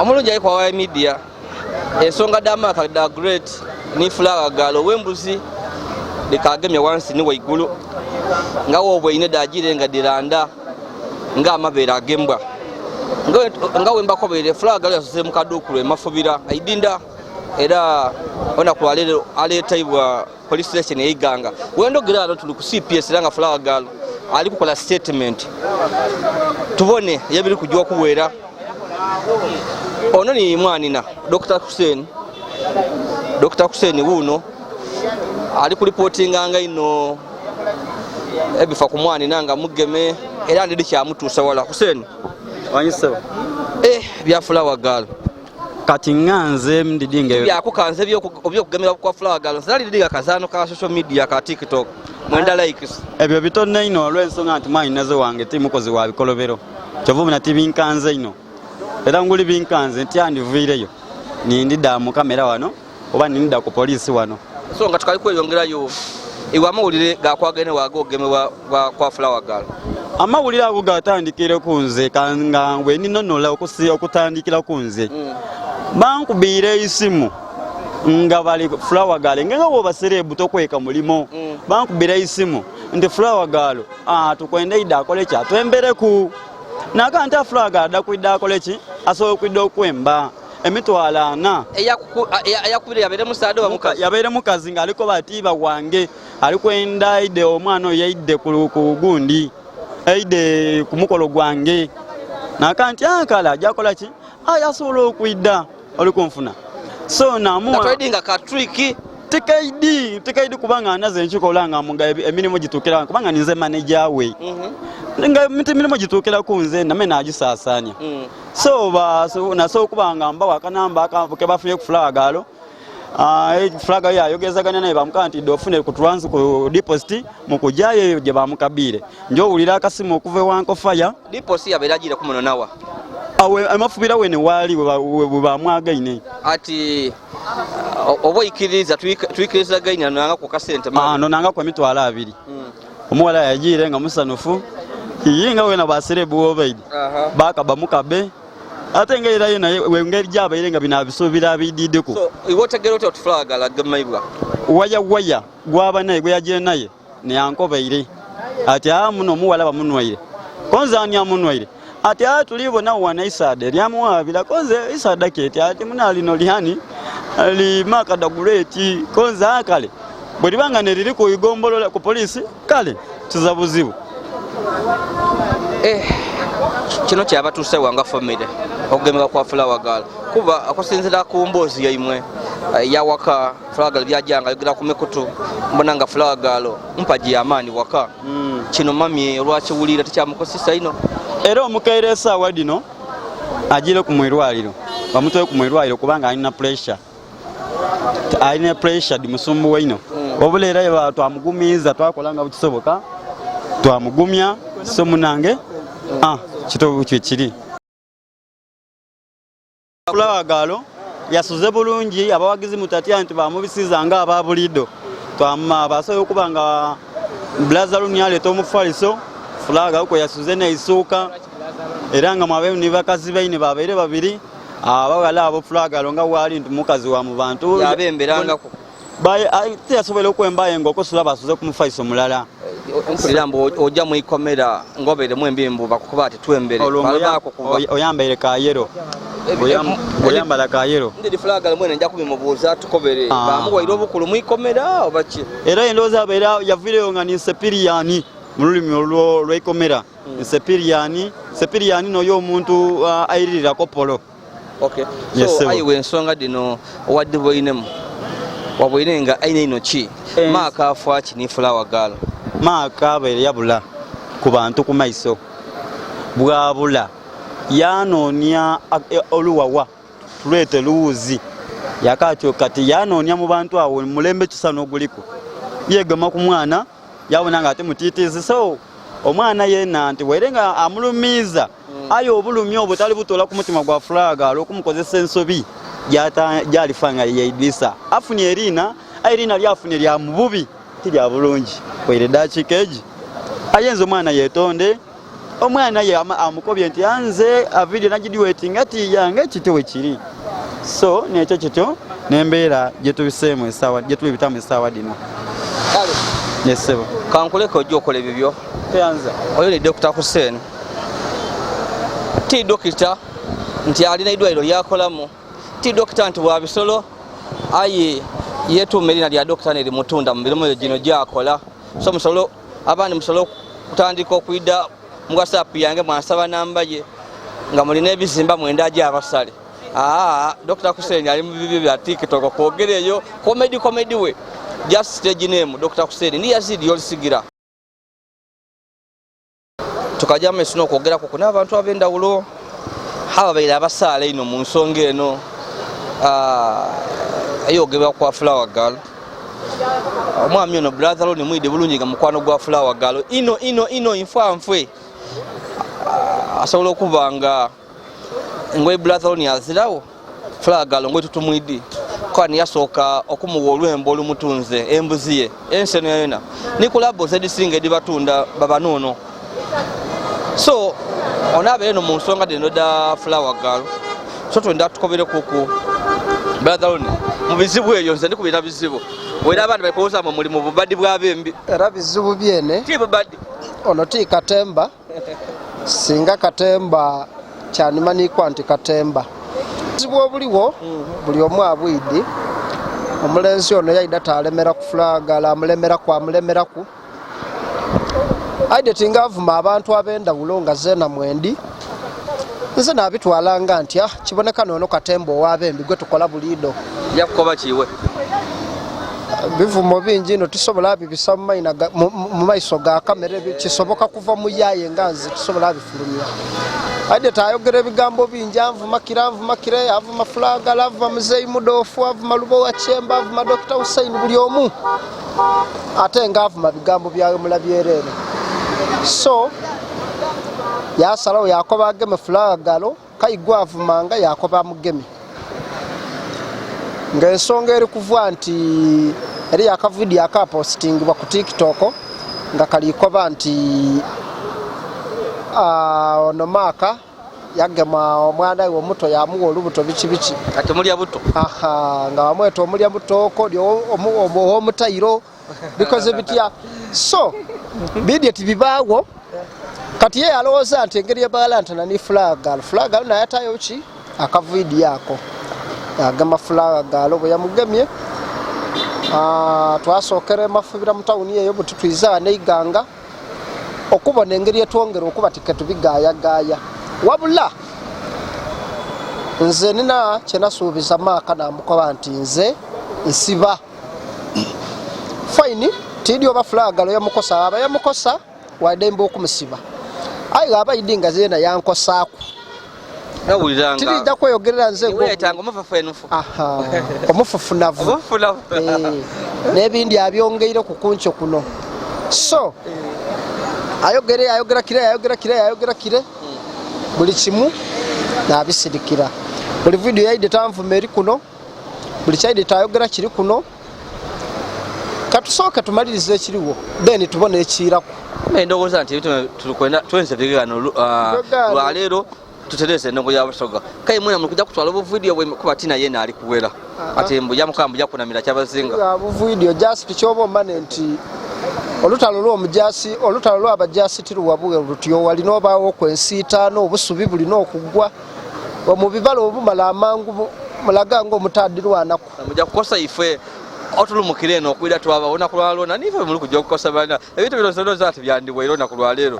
Omulungi ali kwa media ensonga d'amaka da great ni flower galo wembuzi likagemya wansi ni waigulu nga wobo ine dajire nga diranda nga amabere agembwa nga wemba kobere flower galo yasose mukadukulu emafubira aidinda era ona kwalele aletaibwa police station eiganga wendo giralo tuli ku CPS langa flower galo ali kukola statement tubone yabiri kujwa kuwera ono ni mwanina Dr. Hussein wuno ali ku reporting anga ino ebifa ku mwanina nga mugeme era ndidi kya mutusa wala Hussein wanyise bya flower galo kati nganze mdidinga bya kukanze byo kugemera kwa flower galo zali didiga kazano ka social media ka TikTok mwenda likes ebyo bitone ino olwensonga nti mwanyi nazo wange timukozi wa bikolobero kyovu na TV nkanze ino era nguli binkanze nti andivireyo nindi da mu kamera wano oba nindi ku police wano so nga tukali kweyongerayo iwa amawulire gakwagene wago ogemewa kwa flower galo amawulire ago gatandikire kunze kanga ngwe ninonola okutandikira kunze bankubire isimu nga bali flower galo nga wo baserebu tokweka mulimo bankubire isimu ndi flower galo tukwenda ida kolecha twembere ku nakanta flower galo kwida akolechi aso kwida okwemba emitwala na eyakubire yabere musado wa mukazi yabere mukazi nga aliko batiba wange alikwenda ide omwana yaide ku gundi aide ku mukolo gwange nakanti akala jakola ki ayasobola okwida olikonfuna so namuwa katwedinga ka trick tikaidi kubanga anaze nchikolanga munga emirimu gitukira kubanga ninze manager we nga emirimu gitukira kunze name nagisasanya so naso kubanga mba wakanamba akavuke bafuye ku flower galo flaga ya yogezaganya naye bamukanti dofune ku trans ku deposit mukujaye je bamukabire njo ulira akasimu okuve wanko fire deposit yaberagira kumono nawa awe amafubira wene wali bamwagaine ati obo ikiriza twikiriza gaina nanga ku kasente no nanga kwa mitwala abiri omuwala yagire nga musanufu yinga wena baserebu obaidi baka bamukabe atenga ira yena wengeri jaba irenga binabisubira bidideko so iwotegerote otflag ala gamaibwa waya gwaba naye gwaje naye ne yankoba ire ati amuno muwala bamunwaire konza ani amunwaire ati tulivo na wana isade lyamwabira konze isada kete ati munali no lihani ali makada gureti konza akale bodi banga neriri ko igombolo ku police kale tuzabuzibu kino kyaba tuse wanga family ogemera kwa flower galo kuba akosinzira ku mbozi yaimwe yawaka flower galo byajanga yogira kumekutu mbonanga flower galo mpaji amani waka kino mami lwachi wulira tikyamukosisa ino era omukairesa wadino ajire ku mwirwaliro bamutwe ku mwirwaliro kubanga alina pressure di musumbu weino obulera yaba twamugumiza twakolanga bukisoboka twamugumya so munange kito kiri flower galo yasuze bulungi abawagizi mutatia nti bamubisiza nga ababulido twamma basoyo kubanga blaza lunyale to mufaliso flower uko yasuze ne isuka eranga mabe ni bakazi baine babere babiri abagala abo flower galo nga wali nti mukazi wa mu bantu yabemberanga ko baye tiyasobole okwembaye ngoko sula basuze ku mufaliso mulala Lambo oja mu ikomera ngobere mwembimbu bakukubate twembere balako kuba oyambere ka yero oyambala ka yero ndi flag mwene nja kubimubuza tukobere bamuwaire obukulu mu ikomera obachi era endoza abera yavire nga ni sepiriani mululimi lwo ikomera sepiriani no yo muntu ayirira kopolo okay so ayiwe ensonga dino wadde boinemu waboinenga aine ino chi maka afachi ni flower galo maka bere yabula ku bantu ku maiso bwabula yanonya oluwawa tulete luuzi yakatyo kati yanonya mu bantu awo mulembe kisano oguliko yegama ku mwana yabona nga ate mutitizi so omwana yena nti werenga amulumiza ayo obulumyo obutali butola ku mutima gwa flaga lokumukozesa ensobi jalifanga yeidisa afuni Irina lyafuni lya mububi tilya bulungi kwere dachi keji ayenzo mwana yetonde omwana ye amukobye nti anze a video nagidiwetinga ati yange kitowe kiri so nekyo kityo nembeera gyetubiseemu essaawa gyetubitamu essaawa dino yesebo kankuleka ojja okola ebibyo teyanza oyo ni Dr. Hussein ti dokita nti alina eddwaliro lyakolamu ti dokita nti bwabisolo aye yetuuma erina lya dokita nerimutunda mu mirimu gino gyakola so musolo abandi musolo kutandika okwida mu WhatsApp yange mwansaba namba ye nga mulina ebizimba mwenda gy'abasale Dr. Hussein ali mu bibyo bya TikTok kwogereyo comedy we just stage name Dr. Hussein ndi yazidi yolisigira tukajama esino okwogera ko kuna abantu ab'endawulo haba baire abasale ino mu nsonga eno ayogebwa kwa Flower Girl omwami ono brother lo ni mwide bulungi nga mukwano gwa Flower Girl ino infanfwe asobola okubanga ngwe brother lo ni azirawo Flower Girl ngwe tutumwidi kwani yasooka okumuwa olwembo olumutunze embuzi ye enseno yona ni kulabo zedisinga edibatunda babanono so onabe eno mu nsonga dino da Flower Girl so twenda tukobere kuku brother lo ni mu bizibu eyo nze ndi kubira bizibu wera abantu bakoza mu mulimu bubadi bwabembi era bizibu byene ti bubadi ono ti Katemba singa Katemba kyanimani kwanti Katemba bizibu obuliwo buli omu abwidi omulenzi ono yaida talemera ku Flower Girl amulemera ku aide tingavuma abantu ab'endawulo nga zena mwendi nze nabitwalanga nti kiboneka nono Katemba owabembi gwe tukola bulido yakukoba kiwe bivumo bingi no tusobola bibisa mu maiso ga kamera kisoboka kuva mu yaye nganzi tusobola bifulumya ade tayogera ebigambo bingi anvuma kire avuma Flower Girl avuma Muzeyi Mudofu avuma Lubo wa Chemba avuma Dr. Hussein buli omu ate nga avuma bigambo byawe mulabyerere so yasalawo yakoba ageme Flower Girl kayigwa avumanga yakoba mugeme ng'ensonga eri kuva nti eri akavidiyo akapostingibwa ku TikTok nga kalikoba nti ono Maaka yagema omwana we omuto yamuwa olubuto biki ati mulya buto nga bamweta omulya butoko omutayiro bikoze bitya so bidiyo tibibaawo kati ye alowooza nti engeri yebalantana ni Flower Girl naye atayo ki akavidiyo ako agama Flower Girl bwe yamugemye twasookera mafubira mu tawuni eyo buti twiza neiganga okubona engeri etwongera okuba tiketubigayagaya wabula nze nina kyenasuubiza Maaka namukoba nti nze nsiba fine tidi oba Flower Girl yamukosa aba yamukosa wademba okumusiba ayi aba idinga zena yankosaaku nawuliranga tirijja kweyogerera nze wetanga omufufu enufu omufufunavu n'ebindi abyongeire ku kuncho kuno so ayogera kire buli kimu nabisirikira buli video yaide tanvuma eri kuno buli kyaide tayogera kiri kuno katusooke tumalirize ekiriwo then tubone ekiraku endowooza nti tulikwenda twenze bigano lwaleero tutereze endongo y'abasoga kaye mwena mulikuja kutwala obuvidiyo bwe kuba tina yena ali kuwera ati mbuja mukamba ya kunamira kyabazinga obuvidiyo just kyoba omane nti olutalo lw'omujasi olutalo lw'abajasi tiruwabuwe lutyo walina obaawo okwensiitaano obusubi bulina okugwa omubibala obumala amangu mulaga ng'omutaddirwanaku mujja kukosa ife otulumukire eno okwira twaba olunaku lwalwona nife muli kujja okukosa bana ebintu bino zonna ati byandiwe olunaku lwaleero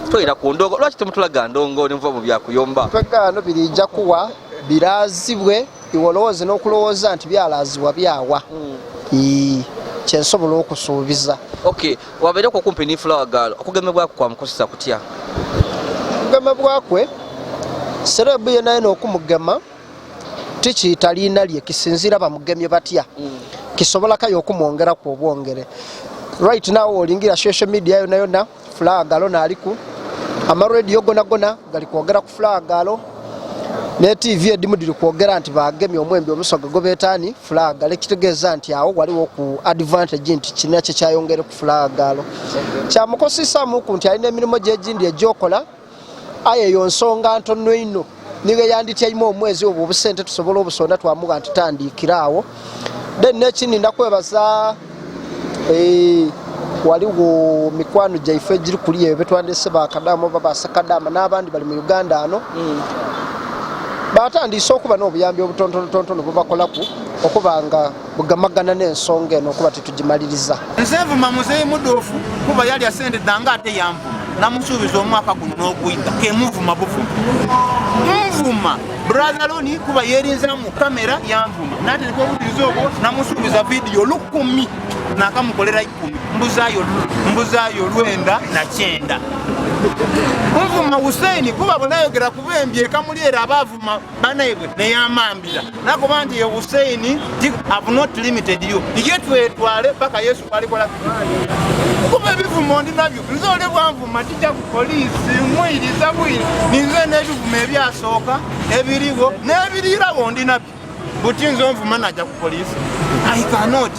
twira ku ndongo lwaki temutulaga ndongo nimuva mu byakuyomba twegano birijja kuwa birazibwe iwolowooze n'okulowooza nti byalaazibwa byawa kyensobola okusuubiza okay wabeereko kumpi ni Flower Girl okugemebwako kwamukozesa kutya okugemebwakwe serebu ye naye n'okumugema tikiyita liina lye kisinziira bamugemye batya kisobola kayo okumwongeraku obwongere right now olingira social media yona Flower Girl naaliku amarediyo gona gali kwogera ku Flower Girl ne TV edimu diri kwogera nti bagemye omwembi omusoga gobeetani Flower Girl ekitegeeza nti awo waliwo ku advantage nti kinakye kyayongere ku Flower Girl kyamukosisa muku nti alina emirimu gy'egindi egyokola aye yo nsonga ntono ino niwe yandityaime omwezi obwo obusente tusobola obusonda twamuga ntitandikiraawo then nekindi ndakwebaza waliwo mikwano gyaife giri kuli ebyo betwandise bakadamu babasakadama n'abandi bali mu Uganda ano batandise okuba n'obuyambi obutontonotontono bubakolaku okubanga bugamagana n'ensonga eno okuba tetugimaliriza. Nsenvuma Muzeeyi Mudoofu kuba yali asendedde ate yamvuma namusuubiza omwaka guno n'oguyita kemuvuma buvuma nvuma brother Loni kuba yeerinza mu kamera yamvuma natereka obudiriza obwo namusuubiza vidiyo 10 nakamukolera 10 mbuzaayo 29. Mvuma Hussein kuba bwenayogera kubembye kamulyera abavuma banaibwe neyamambira nakuba nti Hussein have not limited you ije twetwale paka Yesu alikola kuba ebivumo ndi nabyo nzole bwanvuma tijja ku poliisi mwiriza bwiri ninze n'ebivumo ebyasooka ebiriwo n'ebirirawo ndi nabyo buti nzo nvuma najja ku poliisi I cannot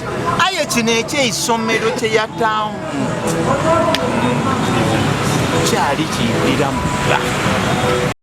aye kino ekyeisomero kyeyatamu kyali kiyiriramu